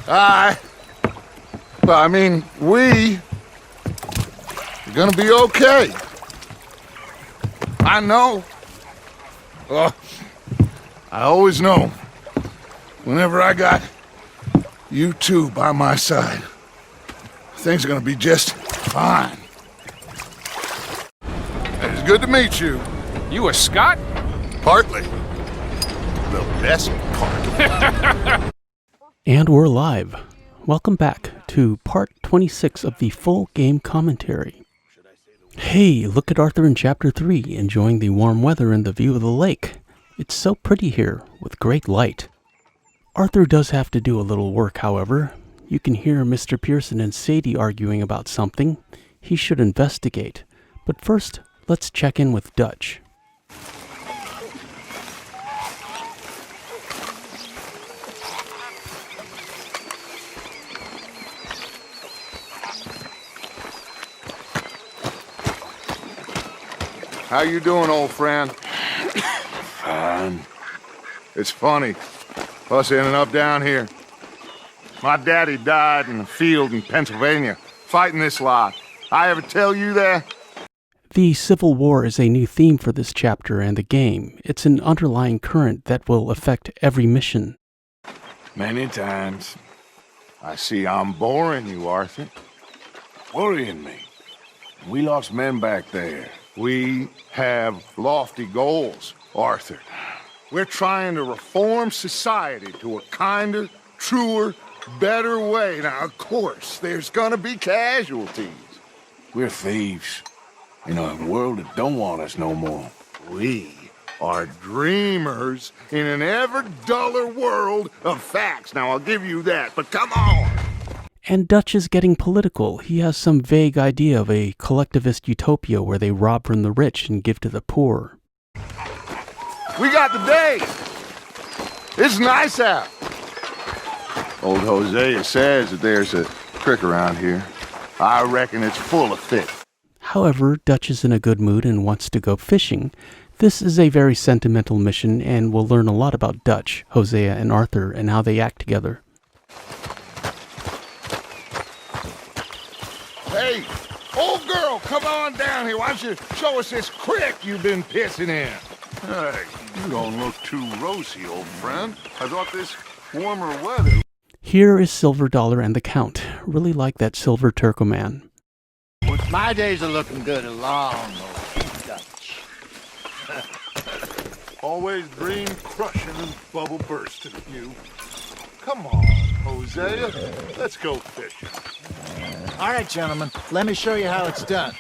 We are gonna be okay. I know. I always know. Whenever I got you two by my side, things are gonna be just fine. It's good to meet you. You a Scot? Partly. The best part. And we're live. Welcome back to part 26 of the full game commentary. Hey, look at Arthur in Chapter 3, enjoying the warm weather and the view of the lake. It's so pretty here, with great light. Arthur does have to do a little work, however. You can hear Mr. Pearson and Sadie arguing about something. He should investigate. But first, let's check in with Dutch. How you doing, old friend? Fine. It's funny, us ending up down here. My daddy died in the field in Pennsylvania, fighting this lot. I ever tell you that? The Civil War is a new theme for this chapter and the game. It's an underlying current that will affect every mission. Many times. I see I'm boring you, Arthur. Worrying me. We lost men back there. We have lofty goals, Arthur. We're trying to reform society to a kinder, truer, better way. Now, of course, there's gonna be casualties. We're thieves. In a world that don't want us no more. We are dreamers in an ever duller world of facts. Now, I'll give you that, but come on! And Dutch is getting political. He has some vague idea of a collectivist utopia where they rob from the rich and give to the poor. We got the day! It's nice out. Old Hosea says that there's a creek around here. I reckon it's full of fish. However, Dutch is in a good mood and wants to go fishing. This is a very sentimental mission, and we'll learn a lot about Dutch, Hosea, and Arthur, and how they act together. Hey, old girl, come on down here. Why don't you show us this creek you've been pissing in? Hey, you don't look too rosy, old friend. I thought this warmer weather... Here is Silver Dollar and the Count. Really like that silver Turcoman. My days are looking good along, old Dutch. Always dream crushing and bubble bursting at you. Come on, Hosea. Let's go fishing. All right, gentlemen. Let me show you how it's done.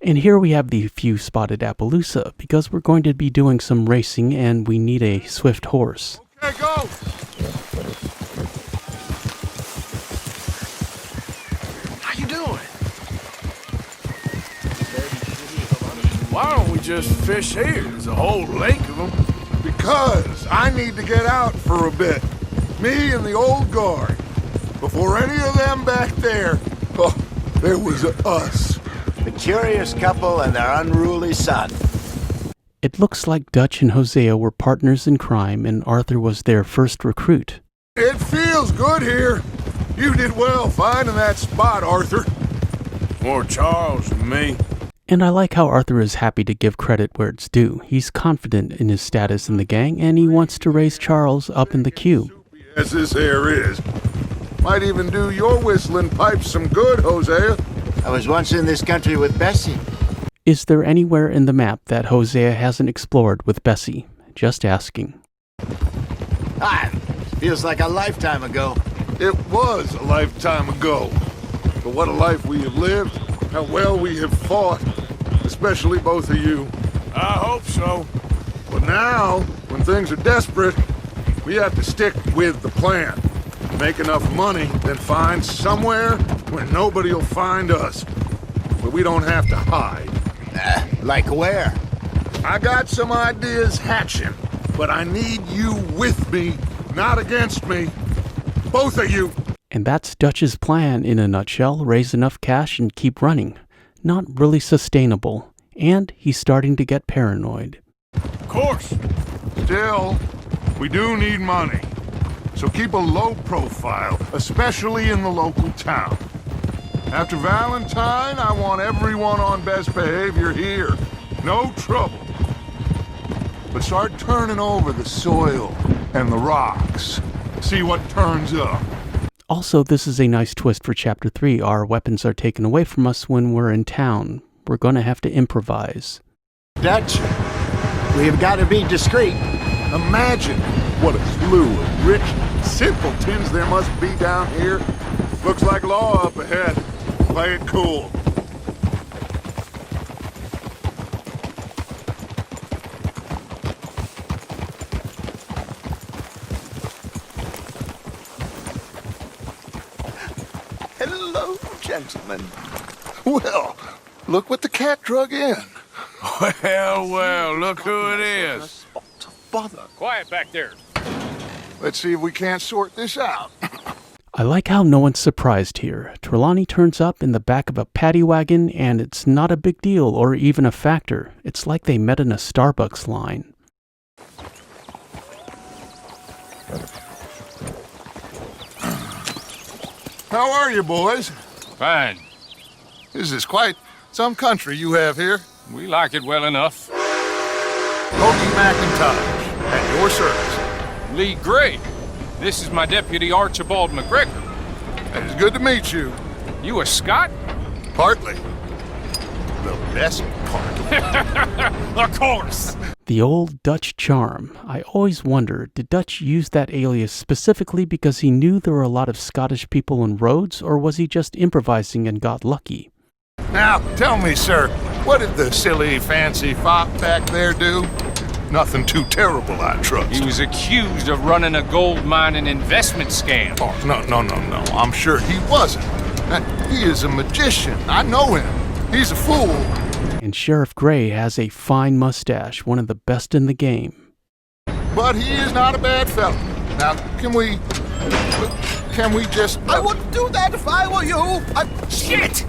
And here we have the few spotted Appaloosa, because we're going to be doing some racing and we need a swift horse. Okay, go! How you doing? Why don't we just fish here? There's a whole lake of them. Because I need to get out for a bit. Me and the old guard. Before any of them back there, there was us. The curious couple and their unruly son. It looks like Dutch and Hosea were partners in crime and Arthur was their first recruit. It feels good here. You did well finding that spot, Arthur. More Charles than me. And I like how Arthur is happy to give credit where it's due. He's confident in his status in the gang, and he wants to raise Charles up in the queue. As this air is. Might even do your whistling pipes some good, Hosea. I was once in this country with Bessie. Is there anywhere in the map that Hosea hasn't explored with Bessie? Just asking. Feels like a lifetime ago. It was a lifetime ago. But what a life we have lived. How well we have fought. Especially both of you. I hope so. But now, when things are desperate, we have to stick with the plan. Make enough money, then find somewhere where nobody will find us. Where we don't have to hide. Like where? I got some ideas hatching, but I need you with me, not against me. Both of you. And that's Dutch's plan in a nutshell, raise enough cash and keep running. Not really sustainable. And he's starting to get paranoid. Of course. Still, we do need money. So keep a low profile, especially in the local town. After Valentine, I want everyone on best behavior here. No trouble. But start turning over the soil and the rocks. See what turns up. Also, this is a nice twist for Chapter 3. Our weapons are taken away from us when we're in town. We're going to have to improvise. Dutch, we've got to be discreet. Imagine what a slew of rich simpletons there must be down here. Looks like law up ahead. Play it cool. Hello, gentlemen. Well, look what the cat drug in. Well, look who it is. Bother. Quiet back there. Let's see if we can't sort this out. I like how no one's surprised here. Trelawney turns up in the back of a paddy wagon, and it's not a big deal or even a factor. It's like they met in a Starbucks line. How are you, boys? Fine. This is quite some country you have here. We like it well enough. Hokey McIntosh, at your service. Lee Gray. This is my deputy Archibald McGregor. It's good to meet you. You a Scot? Partly. The best part. Of course. The old Dutch charm. I always wonder, did Dutch use that alias specifically because he knew there were a lot of Scottish people in Rhodes, or was he just improvising and got lucky? Now, tell me, sir, what did the silly, fancy fop back there do? Nothing too terrible, I trust. He was accused of running a gold mine and investment scam. Oh, no. I'm sure he wasn't. He is a magician. I know him. He's a fool. And Sheriff Gray has a fine mustache, one of the best in the game. But he is not a bad fellow. Now, can we just... I wouldn't do that if I were you. Shit!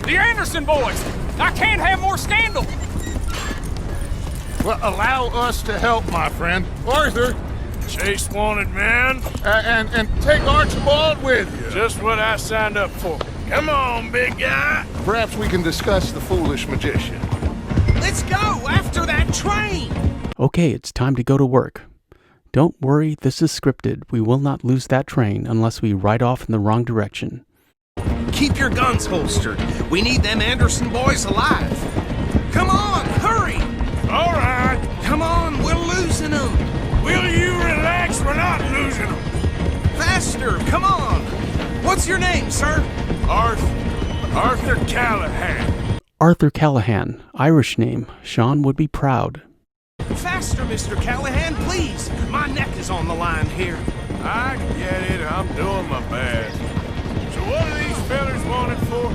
The Anderson boys! I can't have more scandal! Well, allow us to help, my friend. Arthur, Chase wanted, man. and take Archibald with you. Just what I signed up for. Come on, big guy. Perhaps we can discuss the foolish magician. Let's go after that train! Okay, it's time to go to work. Don't worry, this is scripted. We will not lose that train unless we ride off in the wrong direction. Keep your guns holstered. We need them Anderson boys alive. Come on, hurry! All right. Come on, we're losing them. Will you relax? We're not losing them. Faster, come on. What's your name, sir? Arthur Callahan. Arthur Callahan, Irish name. Sean would be proud. Faster, Mr. Callahan, please. My neck is on the line here. I get it. I'm doing my best. So what are these fellers wanted for?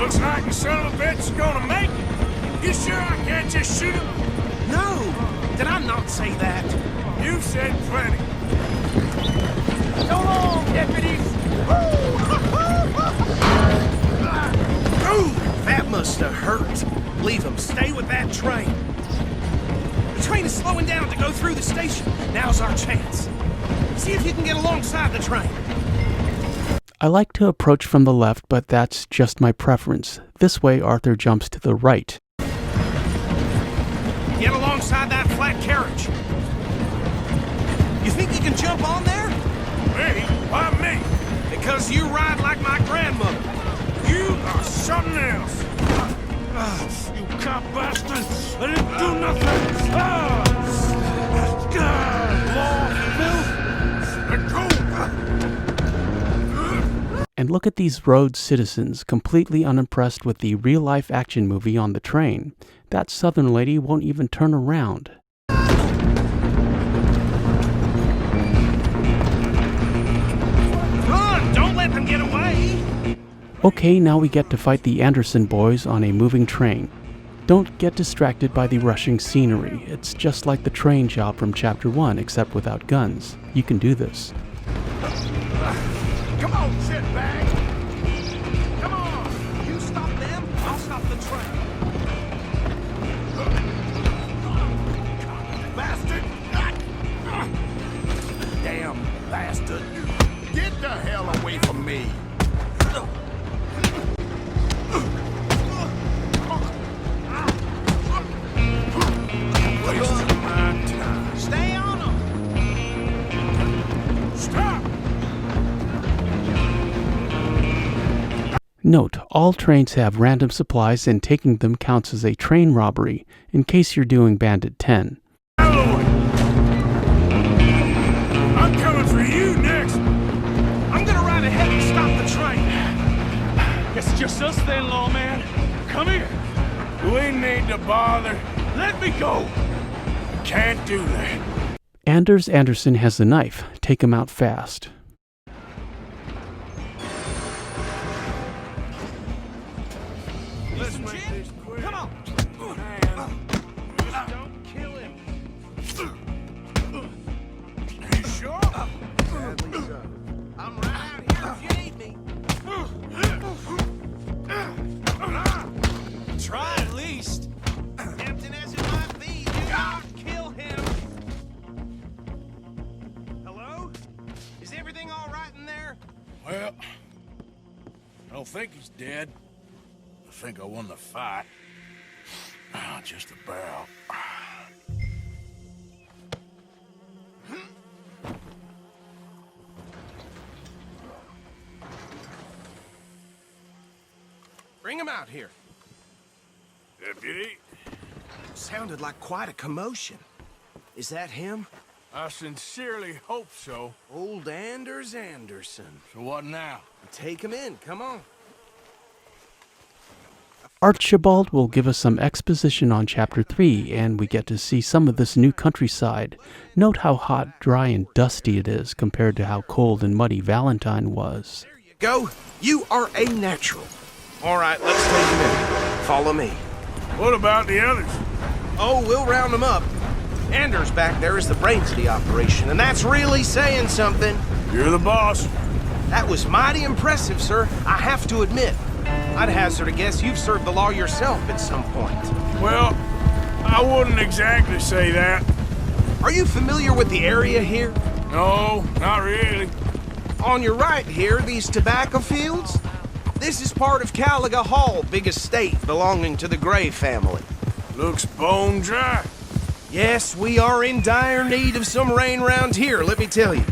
Looks like the son of a bitch is gonna make it. You sure I can't just shoot him? No, did I not say that? You said plenty. So long, deputies! Ooh, that must have hurt. Leave them. Stay with that train. The train is slowing down to go through the station. Now's our chance. See if you can get alongside the train. I like to approach from the left, but that's just my preference. This way, Arthur jumps to the right. Get alongside that flat carriage. You think you can jump on there? Me? Why me? Because you ride like my grandmother. You are something else. You cop bastard! I didn't do nothing! And look at these Rhodes citizens, completely unimpressed with the real-life action movie on the train. That southern lady won't even turn around. Run! Don't let them get away! Okay, now we get to fight the Anderson boys on a moving train. Don't get distracted by the rushing scenery. It's just like the train job from Chapter 1, except without guns. You can do this. Come on, shitbag! Come on! You stop them, I'll stop the train. Bastard! Damn bastard! me. Wasting my time. Stay on them. Stop! Note, all trains have random supplies and taking them counts as a train robbery, in case you're doing Bandit 10. Halloween! I'm coming for you next! I'm gonna ride ahead and stop the train. Guess it's just us then, lawman. Come here. We need to bother. Let me go. Can't do that. Anders Anderson has the knife. Take him out fast. Let's make this quick. Come on. Man, Just don't kill him. you sure? I'm right out here if you need me. Try at least. Tempting as it might be, do not kill him. Hello? Is everything all right in there? Well, I don't think he's dead. I think I won the fight. Just about. Bring him out here. Deputy, Sounded like quite a commotion. Is that him? I sincerely hope so. Old Anders Anderson. So what now? Take him in, come on. Archibald will give us some exposition on Chapter 3, and we get to see some of this new countryside. Note how hot, dry, and dusty it is compared to how cold and muddy Valentine was. There you go. You are a natural. All right, let's take him in. Follow me. What about the others? Oh, we'll round them up. Anders back there is the brains of the operation, and that's really saying something. You're the boss. That was mighty impressive, sir. I have to admit. I'd hazard a guess you've served the law yourself at some point. Well, I wouldn't exactly say that. Are you familiar with the area here? No, not really. On your right here, these tobacco fields? This is part of Caliga Hall, big estate belonging to the Gray family. Looks bone dry. Yes, we are in dire need of some rain round here, let me tell you.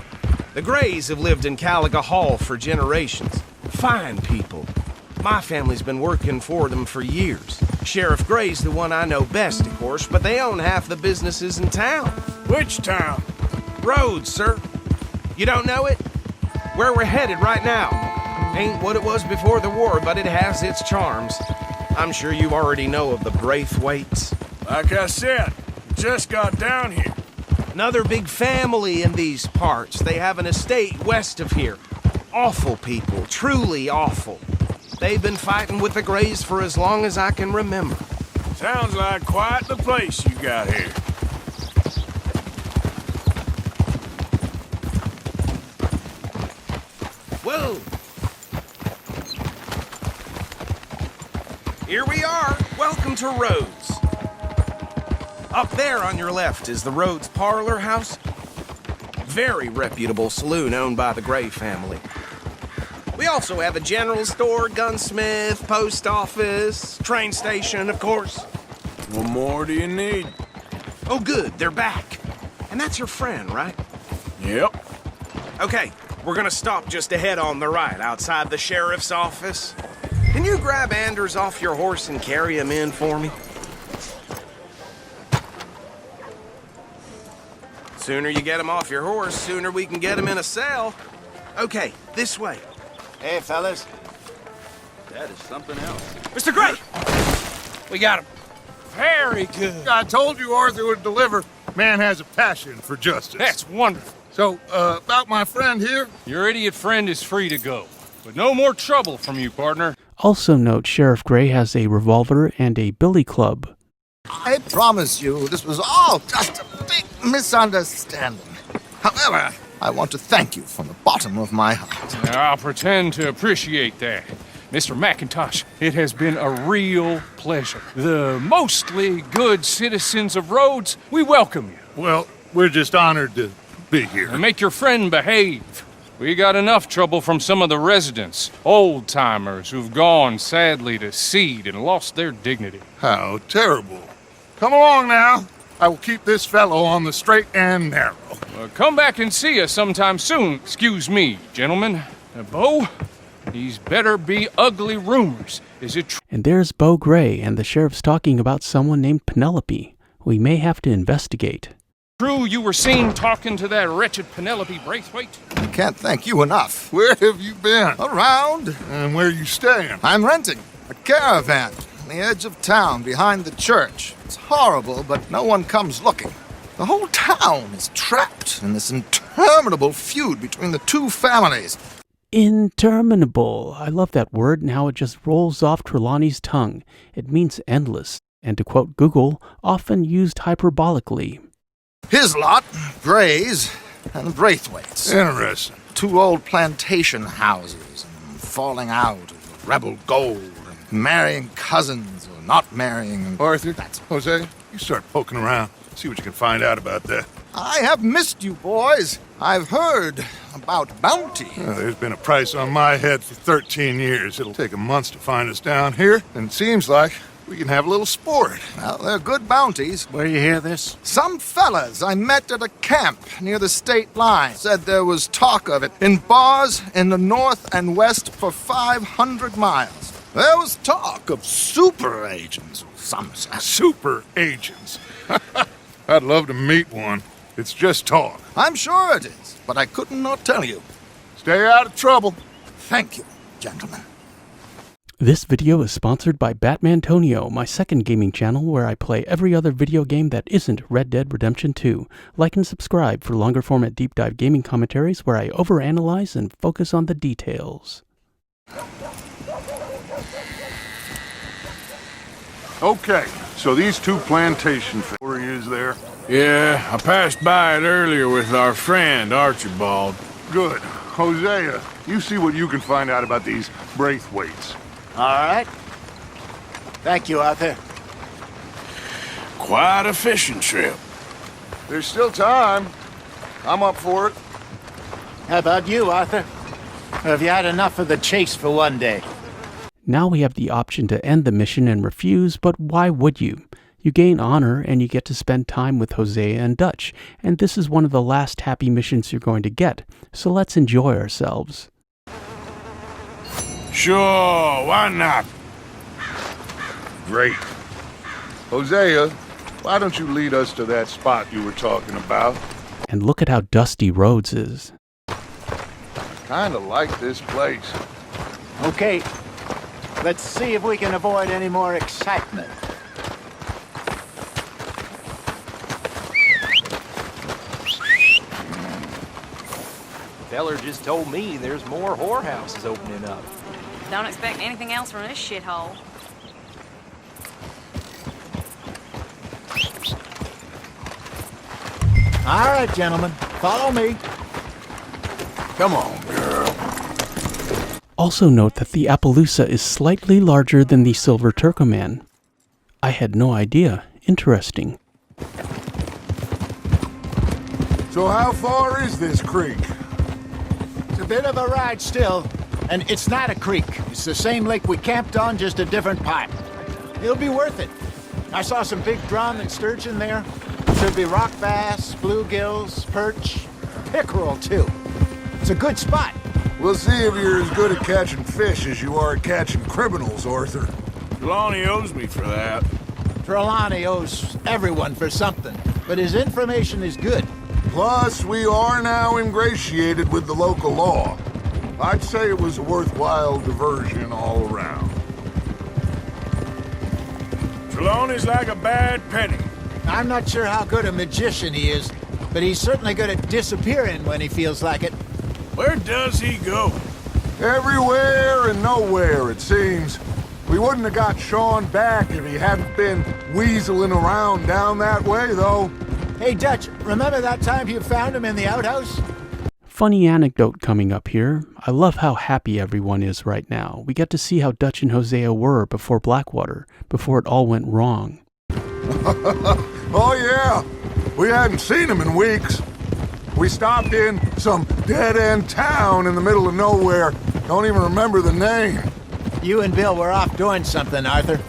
The Grays have lived in Caliga Hall for generations. Fine people. My family's been working for them for years. Sheriff Gray's the one I know best, of course, but they own half the businesses in town. Which town? Rhodes, sir. You don't know it? Where we're headed right now. Ain't what it was before the war, but it has its charms. I'm sure you already know of the Braithwaites. Like I said, just got down here. Another big family in these parts. They have an estate west of here. Awful people, truly awful. They've been fighting with the Grays for as long as I can remember. Sounds like quite the place you got here. Whoa! Here we are. Welcome to Rhodes. Up there on your left is the Rhodes Parlor House. Very reputable saloon owned by the Gray family. We also have a general store, gunsmith, post office, train station, of course. What more do you need? Oh, good, they're back. And that's your friend, right? Yep. Okay, we're gonna stop just ahead on the right, outside the sheriff's office. Can you grab Anders off your horse and carry him in for me? Sooner you get him off your horse, sooner we can get him in a cell. Okay, this way. Hey, fellas. That is something else. Mr. Gray! We got him. Very good. I told you Arthur would deliver. Man has a passion for justice. That's wonderful. So, about my friend here? Your idiot friend is free to go. But no more trouble from you, partner. Also note Sheriff Gray has a revolver and a billy club. I promise you this was all just a big misunderstanding. However, I want to thank you from the bottom of my heart. I'll pretend to appreciate that. Mr. McIntosh, it has been a real pleasure. The mostly good citizens of Rhodes, we welcome you. Well, we're just honored to be here. And make your friend behave. We got enough trouble from some of the residents, old-timers who've gone, sadly, to seed and lost their dignity. How terrible. Come along now. I will keep this fellow on the straight and narrow. Come back and see us sometime soon. Excuse me, gentlemen. Bo, these better be ugly rumors. Is it true? And there's Bo Gray, and the sheriff's talking about someone named Penelope. We may have to investigate. True you were seen talking to that wretched Penelope Braithwaite? I can't thank you enough. Where have you been? Around. And where you staying? I'm renting a caravan on the edge of town behind the church. It's horrible, but no one comes looking. The whole town is trapped in this interminable feud between the two families. Interminable. I love that word and how it just rolls off Trelawney's tongue. It means endless, and to quote Google, often used hyperbolically. His lot, Gray's, and Braithwaite's. Interesting. Two old plantation houses, and falling out of rebel gold, and marrying cousins or not marrying. Arthur, Hosea, you start poking around. See what you can find out about that. I have missed you, boys. I've heard about bounty. There's been a price on my head for 13 years. It'll take a month to find us down here, and it seems like we can have a little sport. Well, they're good bounties. Where you hear this? Some fellas I met at a camp near the state line said there was talk of it in bars in the north and west for 500 miles. There was talk of super agents or some such. Super agents. I'd love to meet one. It's just talk. I'm sure it is, but I couldn't not tell you. Stay out of trouble. Thank you, gentlemen. This video is sponsored by Batmantonio, my second gaming channel where I play every other video game that isn't Red Dead Redemption 2. Like and subscribe for longer format deep dive gaming commentaries where I overanalyze and focus on the details. Okay, so these two plantation is there. Yeah, I passed by it earlier with our friend, Archibald. Good. Hosea, you see what you can find out about these Braithwaites. All right. Thank you, Arthur. Quite a fishing trip. There's still time. I'm up for it. How about you, Arthur? Or have you had enough of the chase for one day? Now we have the option to end the mission and refuse, but why would you? You gain honor and you get to spend time with Hosea and Dutch, and this is one of the last happy missions you're going to get, so let's enjoy ourselves. Sure, why not? Great. Hosea, why don't you lead us to that spot you were talking about? And look at how dusty Rhodes is. Kinda like this place. Okay. Let's see if we can avoid any more excitement. Feller just told me there's more whorehouses opening up. Don't expect anything else from this shithole. All right, gentlemen. Follow me. Come on, girl. Also note that the Appaloosa is slightly larger than the Silver Turkoman. I had no idea. Interesting. So how far is this creek? It's a bit of a ride still, and it's not a creek. It's the same lake we camped on, just a different part. It'll be worth it. I saw some big drum and sturgeon there. Should be rock bass, bluegills, perch, pickerel too. It's a good spot. We'll see if you're as good at catching fish as you are at catching criminals, Arthur. Trelawney owes me for that. Trelawney owes everyone for something, but his information is good. Plus, we are now ingratiated with the local law. I'd say it was a worthwhile diversion all around. Trelawney's like a bad penny. I'm not sure how good a magician he is, but he's certainly good at disappearing when he feels like it. Where does he go? Everywhere and nowhere, it seems. We wouldn't have got Sean back if he hadn't been weaseling around down that way, though. Hey, Dutch, remember that time you found him in the outhouse? Funny anecdote coming up here. I love how happy everyone is right now. We get to see how Dutch and Hosea were before Blackwater, before it all went wrong. Oh, yeah. We hadn't seen him in weeks. We stopped in some dead-end town in the middle of nowhere. Don't even remember the name. You and Bill were off doing something, Arthur.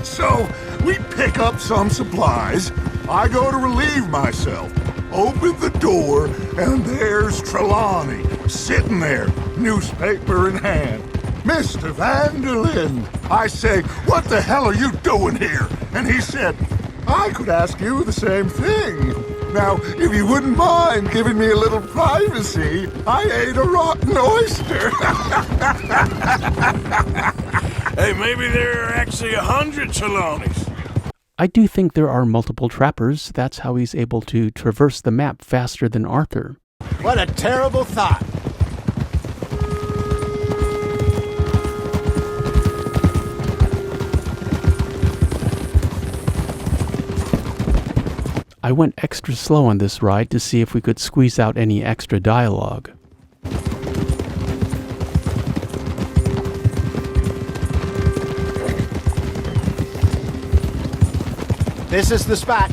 So, we pick up some supplies. I go to relieve myself. Open the door, and there's Trelawney, sitting there, newspaper in hand. Mr. Vanderlyn. I say, what the hell are you doing here? And he said, I could ask you the same thing. Now, if you wouldn't mind giving me a little privacy, I ate a rotten oyster. Hey, maybe there are actually 100 Trelawneys. I do think there are multiple trappers. That's how he's able to traverse the map faster than Arthur. What a terrible thought. I went extra slow on this ride to see if we could squeeze out any extra dialogue. This is the spot.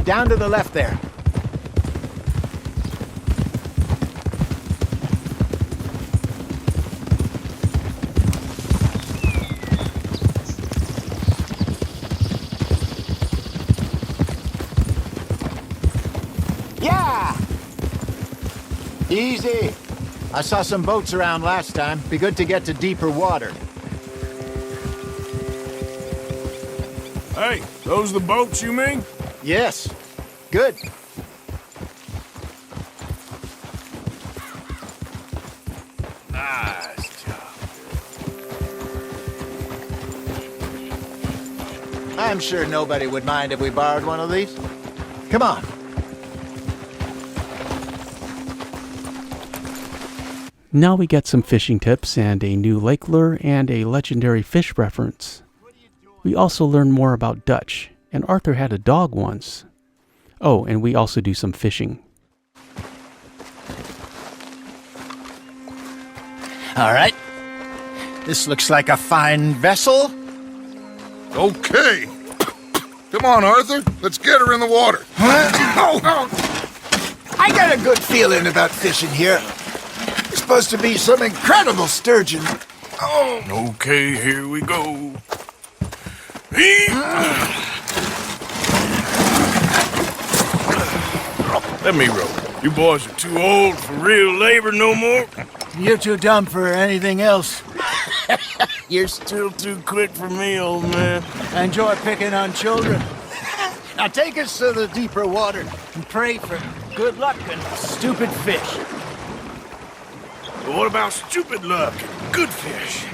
Down to the left there. Yeah! Easy. I saw some boats around last time. Be good to get to deeper water. Hey, those the boats you mean? Yes. Good. Nice job. I'm sure nobody would mind if we borrowed one of these. Come on. Now we get some fishing tips and a new lake lure and a legendary fish reference. We also learn more about Dutch, and Arthur had a dog once. Oh, and we also do some fishing. All right. This looks like a fine vessel. Okay. Come on, Arthur. Let's get her in the water. I got a good feeling about fishing here. It's supposed to be some incredible sturgeon. Oh. Okay, here we go. Let me row. You boys are too old for real labor no more. You're too dumb for anything else. You're still too quick for me, old man. I enjoy picking on children. Now take us to the deeper water and pray for good luck and stupid fish. But what about stupid luck and good fish?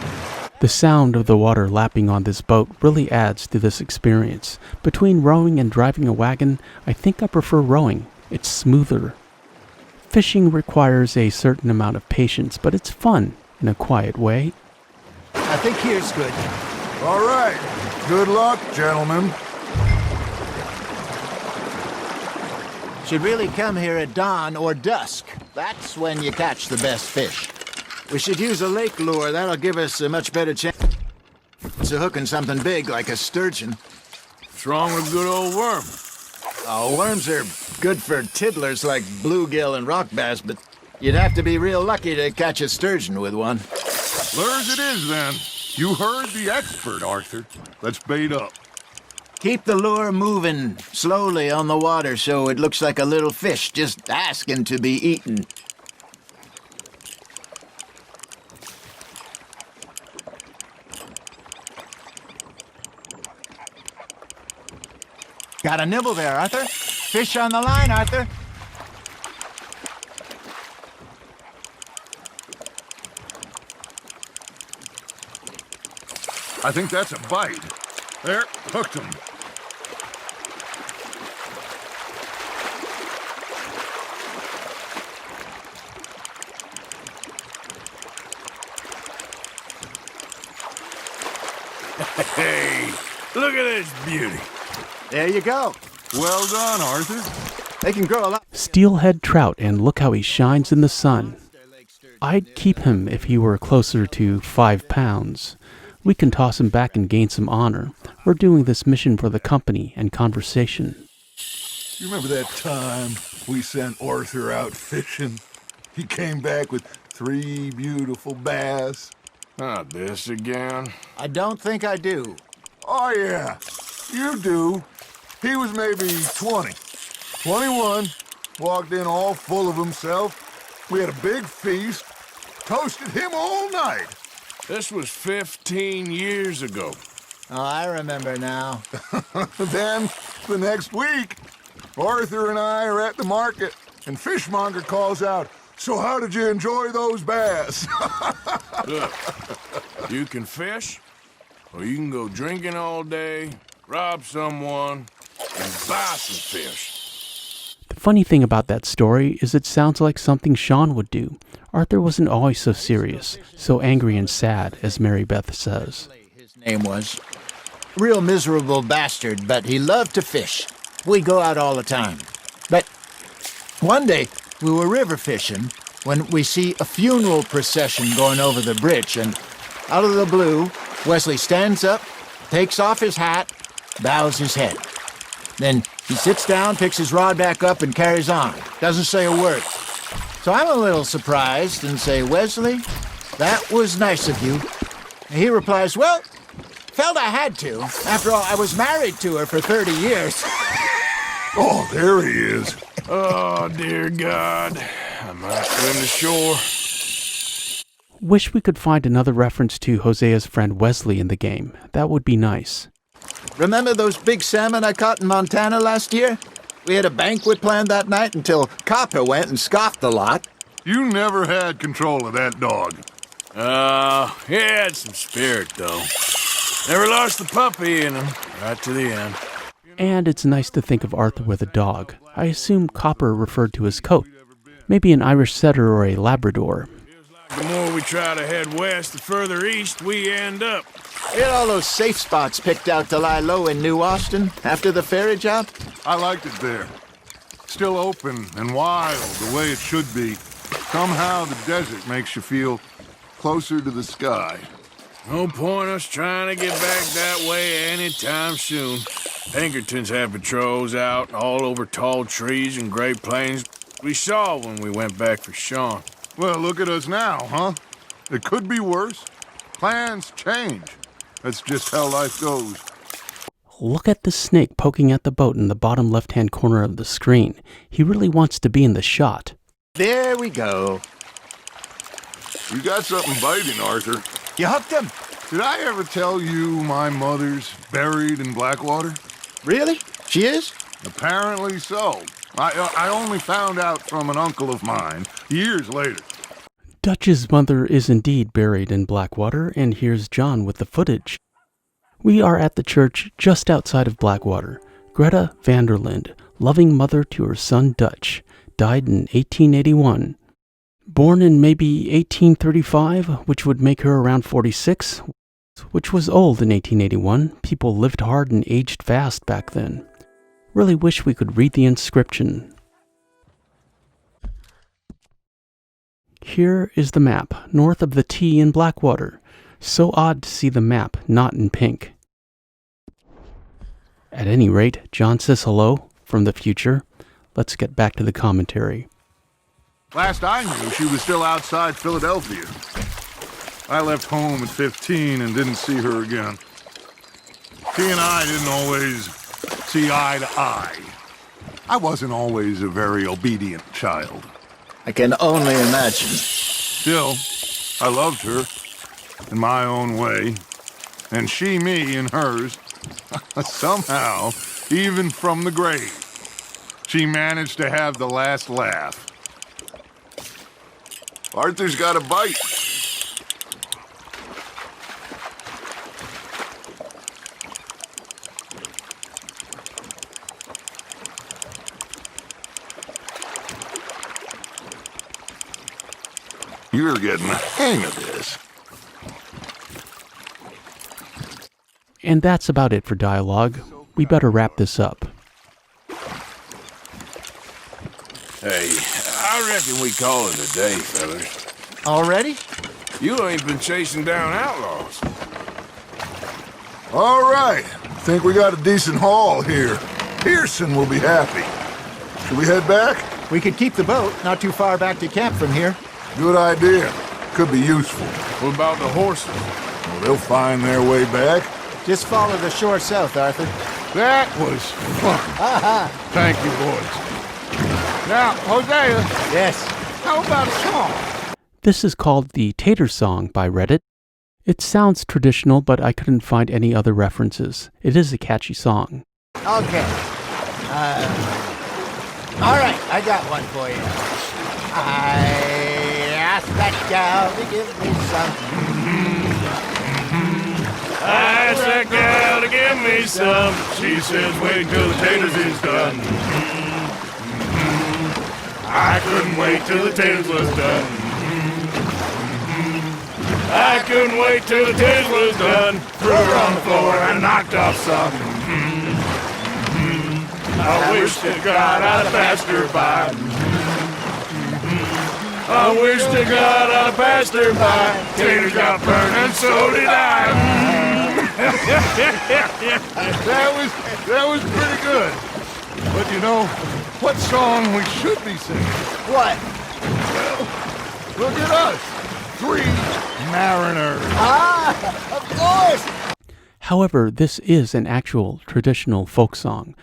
The sound of the water lapping on this boat really adds to this experience. Between rowing and driving a wagon, I think I prefer rowing. It's smoother. Fishing requires a certain amount of patience, but it's fun in a quiet way. I think here's good. All right. Good luck, gentlemen. Should really come here at dawn or dusk. That's when you catch the best fish. We should use a lake lure. That'll give us a much better chance of hooking something big like a sturgeon. What's wrong with good old worm? Oh, worms are good for tiddlers like bluegill and rock bass, but you'd have to be real lucky to catch a sturgeon with one. Lures it is, then. You heard the expert, Arthur. Let's bait up. Keep the lure moving slowly on the water so it looks like a little fish just asking to be eaten. Got a nibble there, Arthur. Fish on the line, Arthur. I think that's a bite. There, hooked him. Hey, look at this beauty. There you go. Well done, Arthur. They can grow a lot. Steelhead Trout, and look how he shines in the sun. I'd keep him if he were closer to 5 pounds. We can toss him back and gain some honor. We're doing this mission for the company and conversation. You remember that time we sent Arthur out fishing? He came back with 3 beautiful bass. Not this again. I don't think I do. Oh, yeah, you do. He was maybe 20, 21, walked in all full of himself. We had a big feast, toasted him all night. This was 15 years ago. Oh, I remember now. Then, the next week, Arthur and I are at the market, and Fishmonger calls out, "So how did you enjoy those bass?" Look, you can fish, or you can go drinking all day, rob someone, and buy some fish. The funny thing about that story is it sounds like something Sean would do. Arthur wasn't always so serious, so angry and sad, as Mary Beth says. His name was. Real miserable bastard, but he loved to fish. We go out all the time. But one day, we were river fishing when we see a funeral procession going over the bridge, and out of the blue, Wesley stands up, takes off his hat, bows his head. Then he sits down, picks his rod back up, and carries on. Doesn't say a word. So I'm a little surprised and say, "Wesley, that was nice of you." And he replies, "Well, felt I had to. After all, I was married to her for 30 years. Oh, there he is. Oh, dear God. I might swim to shore. Wish we could find another reference to Hosea's friend Wesley in the game. That would be nice. Remember those big salmon I caught in Montana last year? We had a banquet planned that night until Copper went and scoffed the lot. You never had control of that dog. He had some spirit, though. Never lost the puppy in him, right to the end. And it's nice to think of Arthur with a dog. I assume Copper referred to his coat. Maybe an Irish setter or a Labrador. The more we try to head west, the further east we end up. You had all those safe spots picked out to lie low in New Austin after the ferry job? I liked it there. Still open and wild, the way it should be. Somehow the desert makes you feel closer to the sky. No point us trying to get back that way anytime soon. Pinkertons have patrols out all over tall trees and Great Plains. We saw when we went back for Sean. Well, look at us now, huh? It could be worse. Plans change. That's just how life goes. Look at the snake poking at the boat in the bottom left-hand corner of the screen. He really wants to be in the shot. There we go. You got something biting, Arthur. You hooked him? Did I ever tell you my mother's buried in Blackwater? Really? She is? Apparently so. I only found out from an uncle of mine years later. Dutch's mother is indeed buried in Blackwater, and here's John with the footage. We are at the church just outside of Blackwater. Greta Vanderlind, loving mother to her son Dutch, died in 1881. Born in maybe 1835, which would make her around 46, which was old in 1881. People lived hard and aged fast back then. Really wish we could read the inscription. Here is the map, north of the T in Blackwater. So odd to see the map not in pink. At any rate, John says hello from the future. Let's get back to the commentary. Last I knew, she was still outside Philadelphia. I left home at 15 and didn't see her again. She and I didn't always see eye to eye. I wasn't always a very obedient child. I can only imagine. Still, I loved her in my own way, and she me in hers. Somehow, even from the grave, she managed to have the last laugh. Arthur's got a bite. You're getting the hang of this. And that's about it for dialogue. We better wrap this up. Hey, I reckon we call it a day, fellas. Already? You ain't been chasing down outlaws. All right. Think we got a decent haul here. Pearson will be happy. Should we head back? We could keep the boat, not too far back to camp from here. Good idea. Could be useful. What about the horses? Well, they'll find their way back. Just follow the shore south, Arthur. That was fun. Thank you, boys. Now, Hosea, Yes. how about a song? This is called the Tater Song by Reddit. It sounds traditional, but I couldn't find any other references. It is a catchy song. Okay. All right, I got one for you. I asked that gal to give me some. I asked that gal to give me some. She says, wait till the taters is done. I couldn't wait till the taters was done. I couldn't wait till the taters was done. Threw her on the floor and knocked off some. I wish to God I'd have passed her by. I wish to God I'd have passed her by. Taters got burned and so did I. That was pretty good. But you know, what song we should be singing? What? Look at us. 3 mariners. Of course! However, this is an actual traditional folk song,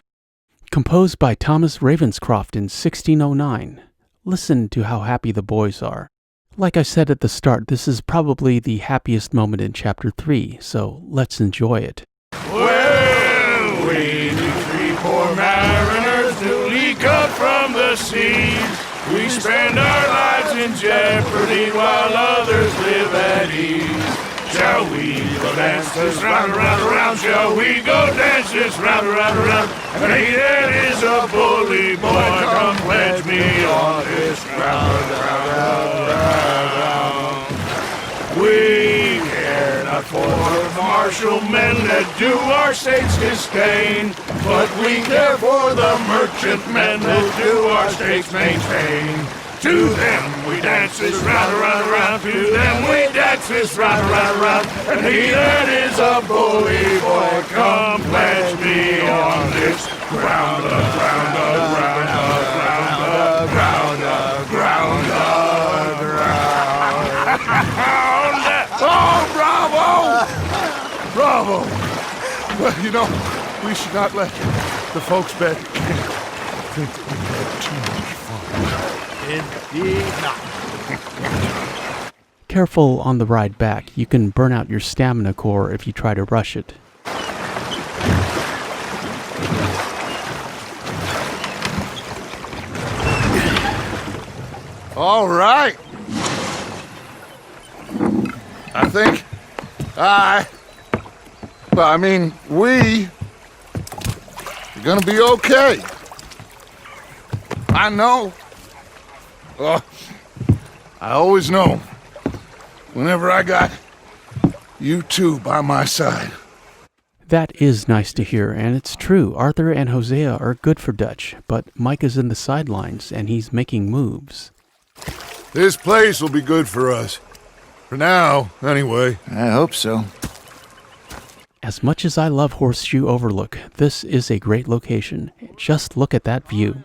composed by Thomas Ravenscroft in 1609. Listen to how happy the boys are. Like I said at the start, this is probably the happiest moment in Chapter 3, so let's enjoy it. Well, we 3 poor mariners newly cut from the seas. We spend our lives in jeopardy while others live at ease. Shall we go dance this round, around, around? Shall we go dance this round, around, around? And he that is a bully boy, come pledge me on this round, round. We care not for the martial men that do our states disdain, but we care for the merchant men that do our states maintain. To them we dance this round, around, around. To them we dance this round, around, around. And he that is a bully boy, come pledge me on this ground, ground, ground, ground, ground, ground, ground. Oh, bravo! Bravo! Well, you know, we should not let the folks back at camp think that we had too much fun. Indeed not. Careful on the ride back. You can burn out your stamina core if you try to rush it. All right. I think we are gonna be okay. I know. I always know. Whenever I got you two by my side. That is nice to hear, and it's true. Arthur and Hosea are good for Dutch, but Mike is in the sidelines, and he's making moves. This place will be good for us. For now, anyway. I hope so. As much as I love Horseshoe Overlook, this is a great location. Just look at that view.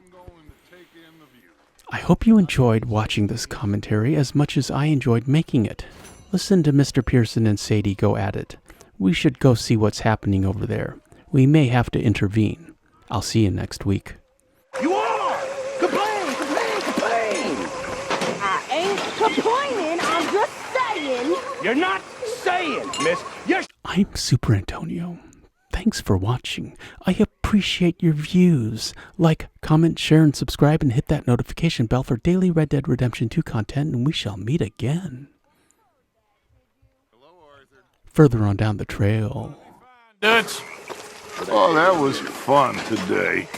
I hope you enjoyed watching this commentary as much as I enjoyed making it. Listen to Mr. Pearson and Sadie go at it. We should go see what's happening over there. We may have to intervene. I'll see you next week. You are! Complain, complain, complain! I ain't complaining, I'm just saying. You're not saying, miss. You're... I'm Superantonio. Thanks for watching. I appreciate your views. Like, comment, share, and subscribe, and hit that notification bell for daily Red Dead Redemption 2 content, and we shall meet again. Further on down the trail. Dutch. Oh, that was fun today.